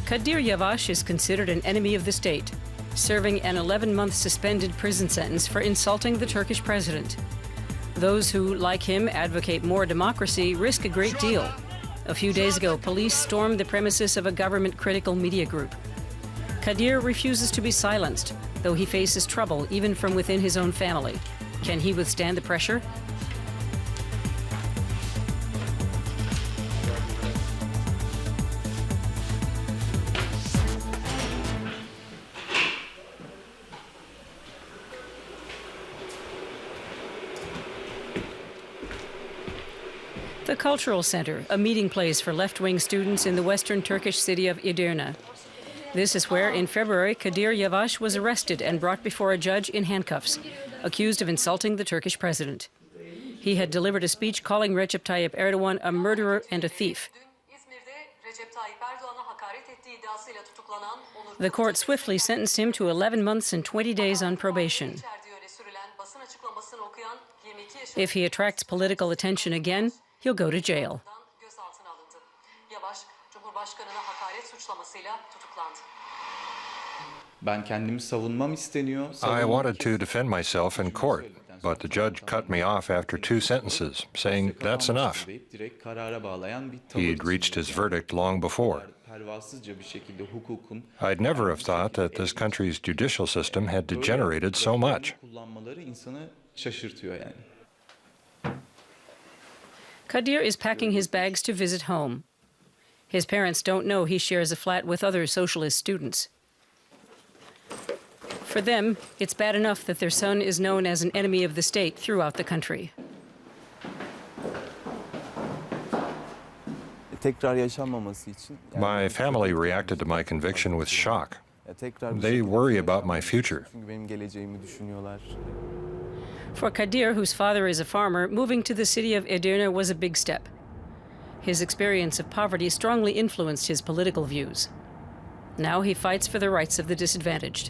Khedira Vash is considered an enemy of the state, serving an 11-month suspended prison sentence for insulting the Turkish president. Those who, like him, advocate more democracy risk a great deal. A few days ago, police stormed the premises of a government-critical media group. Kadir refuses to be silenced, though he faces trouble even from within his own family. Can he withstand the pressure? The Cultural Center, a meeting place for left-wing students in the western Turkish city of Edirne. This is where, in February, Khedira Vash was arrested and brought before a judge in handcuffs, accused of insulting the Turkish president. He had delivered a speech calling Recep Tayyip Erdogan a murderer and a thief. The court swiftly sentenced him to 11 months and 20 days on probation. If he attracts political attention again, he'll go to jail. I wanted to defend myself in court, but the judge cut me off after 2 sentences, saying that's enough. He'd reached his verdict long before. I'd never have thought that this country's judicial system had degenerated so much. Kadir is packing his bags to visit home. His parents don't know he shares a flat with other socialist students. For them, it's bad enough that their son is known as an enemy of the state throughout the country. My family reacted to my conviction with shock. They worry about my future. For Kadir, whose father is a farmer, moving to the city of Edirne was a big step. His experience of poverty strongly influenced his political views. Now he fights for the rights of the disadvantaged.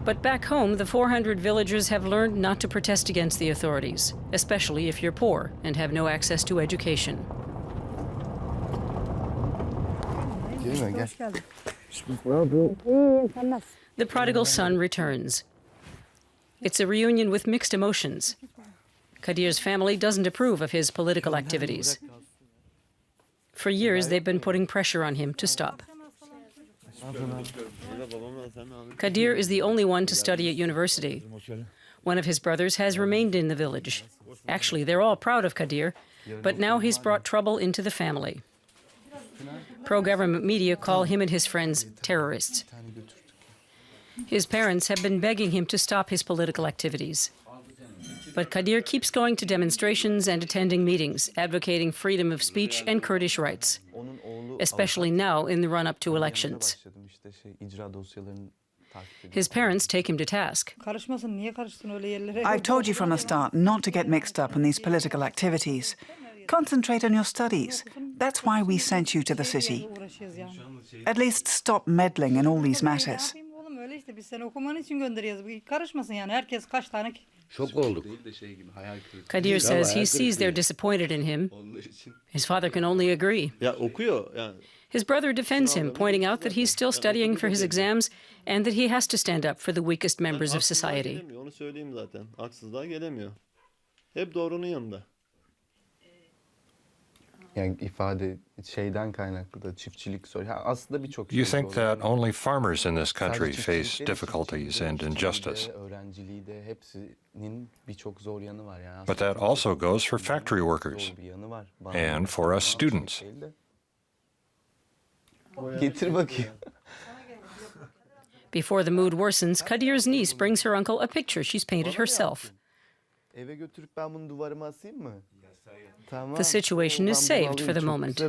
But back home, the 400 villagers have learned not to protest against the authorities, especially if you're poor and have no access to education. The prodigal son returns. It's a reunion with mixed emotions. Kadir's family doesn't approve of his political activities. For years, they've been putting pressure on him to stop. Kadir is the only one to study at university. One of his brothers has remained in the village. Actually, they're all proud of Kadir, but now he's brought trouble into the family. Pro-government media call him and his friends terrorists. His parents have been begging him to stop his political activities. But Kadir keeps going to demonstrations and attending meetings, advocating freedom of speech and Kurdish rights, especially now in the run-up to elections. His parents take him to task. I've told you from the start not to get mixed up in these political activities. Concentrate on your studies. That's why we sent you to the city. At least stop meddling in all these matters. Kadir says he sees they're disappointed in him. His father can only agree. His brother defends him, pointing out that he's still studying for his exams and that he has to stand up for the weakest members of society. You think that only farmers in this country face difficulties and injustice. But that also goes for factory workers and for us students. Before the mood worsens, Kadir's niece brings her uncle a picture she's painted herself. The situation is saved for the moment.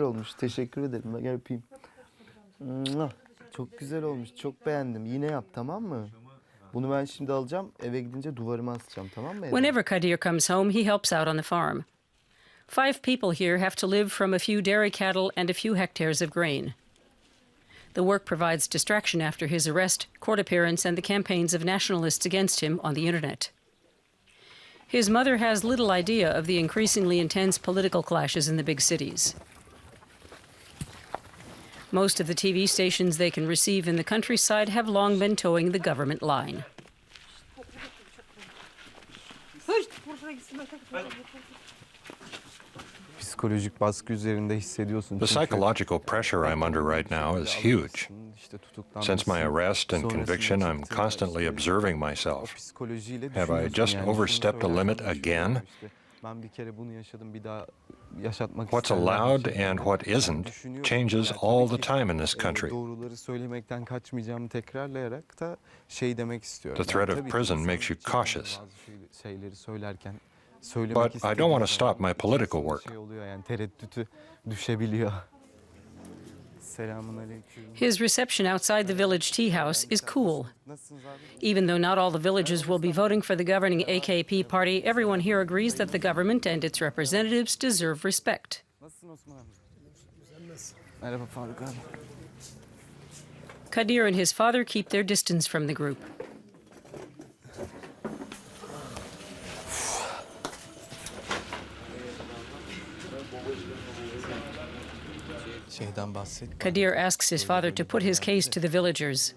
Whenever Kadir comes home, he helps out on the farm. 5 people here have to live from a few dairy cattle and a few hectares of grain. The work provides distraction after his arrest, court appearance, and the campaigns of nationalists against him on the internet. His mother has little idea of the increasingly intense political clashes in the big cities. Most of the TV stations they can receive in the countryside have long been towing the government line. The psychological pressure I'm under right now is huge. Since my arrest and conviction, I'm constantly observing myself. Have I just overstepped a limit again? What's allowed and what isn't changes all the time in this country. The threat of prison makes you cautious. But I don't want to stop my political work. His reception outside the village tea house is cool. Even though not all the villagers will be voting for the governing AKP party, everyone here agrees that the government and its representatives deserve respect. Kadir and his father keep their distance from the group. Kadir asks his father to put his case to the villagers.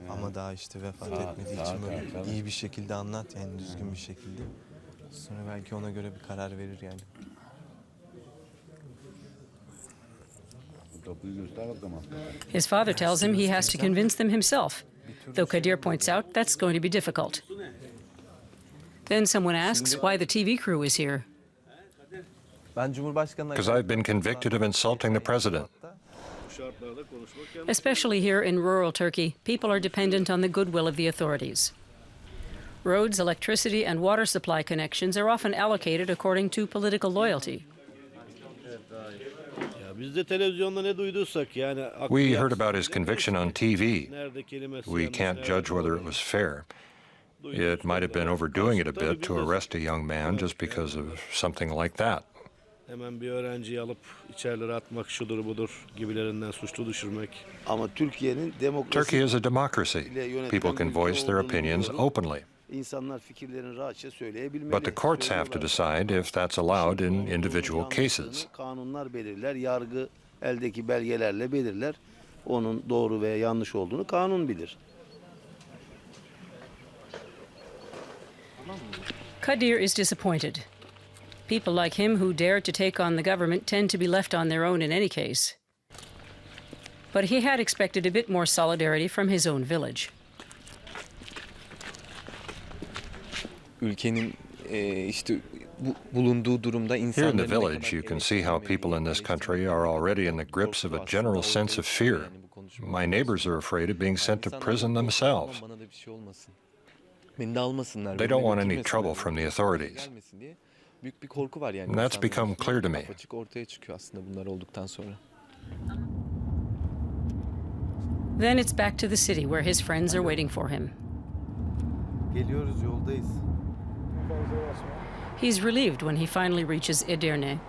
His father tells him he has to convince them himself, though Kadir points out that's going to be difficult. Then someone asks why the TV crew is here. Because I've been convicted of insulting the president. Especially here in rural Turkey, people are dependent on the goodwill of the authorities. Roads, electricity, and water supply connections are often allocated according to political loyalty. We heard about his conviction on TV. We can't judge whether it was fair. It might have been overdoing it a bit to arrest a young man just because of something like that. Hemen bir öğrenciyi alıp içerilere atmak şudur budur gibilerinden suçlu düşürmek. Ama Türkiye'nin demokrasi Turkey is a democracy. People can voice their opinions openly. İnsanlar fikirlerini rahatça söyleyebilmeli. But the courts have to decide if that's allowed in individual cases. Kanunlar belirler, yargı eldeki belgelerle belirler. Onun doğru veya yanlış olduğunu kanun bilir. Kadir is disappointed. People like him who dare to take on the government tend to be left on their own in any case. But he had expected a bit more solidarity from his own village. Ülkenin bulunduğu durumda Here in the village, you can see how people in this country are already in the grips of a general sense of fear. My neighbors are afraid of being sent to prison themselves. They don't want any trouble from the authorities. And that's become clear to me. Then it's back to the city where his friends are waiting for him. Geliyoruz, yoldayız. He's relieved when he finally reaches Edirne.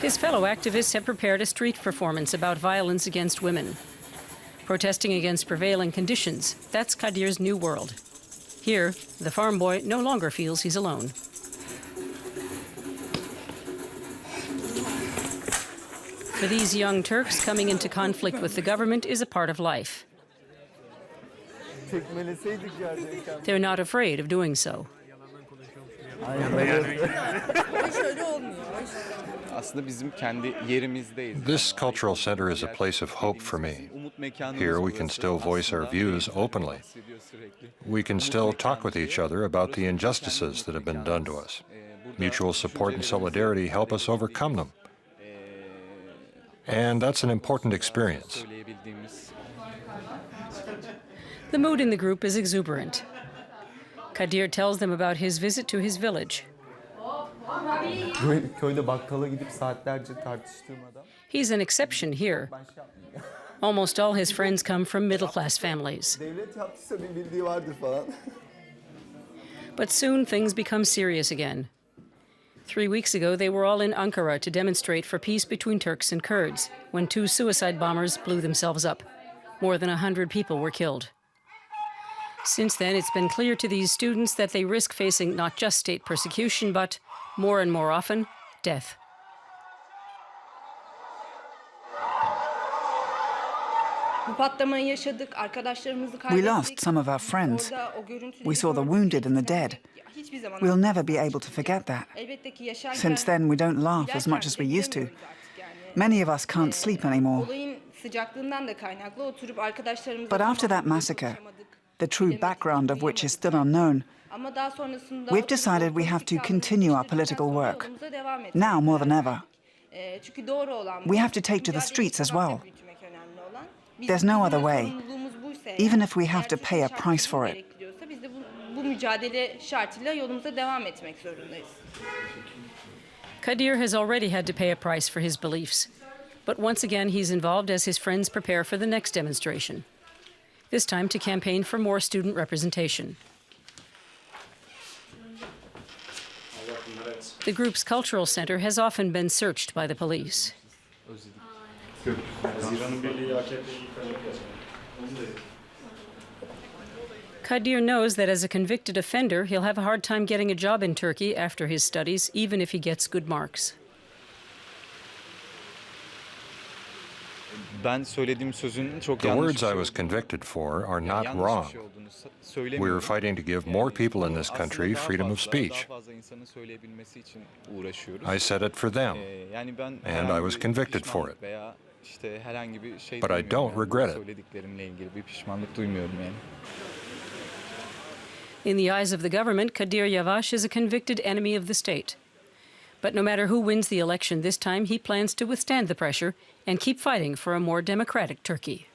His fellow activists have prepared a street performance about violence against women. Protesting against prevailing conditions, that's Kadir's new world. Here, the farm boy no longer feels he's alone. For these young Turks, coming into conflict with the government is a part of life. They're not afraid of doing so. This cultural center is a place of hope for me. Here we can still voice our views openly. We can still talk with each other about the injustices that have been done to us. Mutual support and solidarity help us overcome them. And that's an important experience. The mood in the group is exuberant. Kadir tells them about his visit to his village. He's an exception here. Almost all his friends come from middle-class families. But soon things become serious again. 3 weeks ago, they were all in Ankara to demonstrate for peace between Turks and Kurds, when 2 suicide bombers blew themselves up. More than 100 people were killed. Since then, it's been clear to these students that they risk facing not just state persecution, but, more and more often, death. We lost some of our friends. We saw the wounded and the dead. We'll never be able to forget that. Since then, we don't laugh as much as we used to. Many of us can't sleep anymore. But after that massacre, the true background of which is still unknown, we've decided we have to continue our political work, now more than ever. We have to take to the streets as well. There's no other way, even if we have to pay a price for it. Kadir has already had to pay a price for his beliefs. But once again, he's involved as his friends prepare for the next demonstration, this time to campaign for more student representation. The group's cultural center has often been searched by the police. Kadir knows that as a convicted offender, he'll have a hard time getting a job in Turkey after his studies, even if he gets good marks. The words I was convicted for are not wrong. We're fighting to give more people in this country freedom of speech. I said it for them, and I was convicted for it. But I don't regret it. In the eyes of the government, Khedira Vash is a convicted enemy of the state. But no matter who wins the election this time, he plans to withstand the pressure and keep fighting for a more democratic Turkey.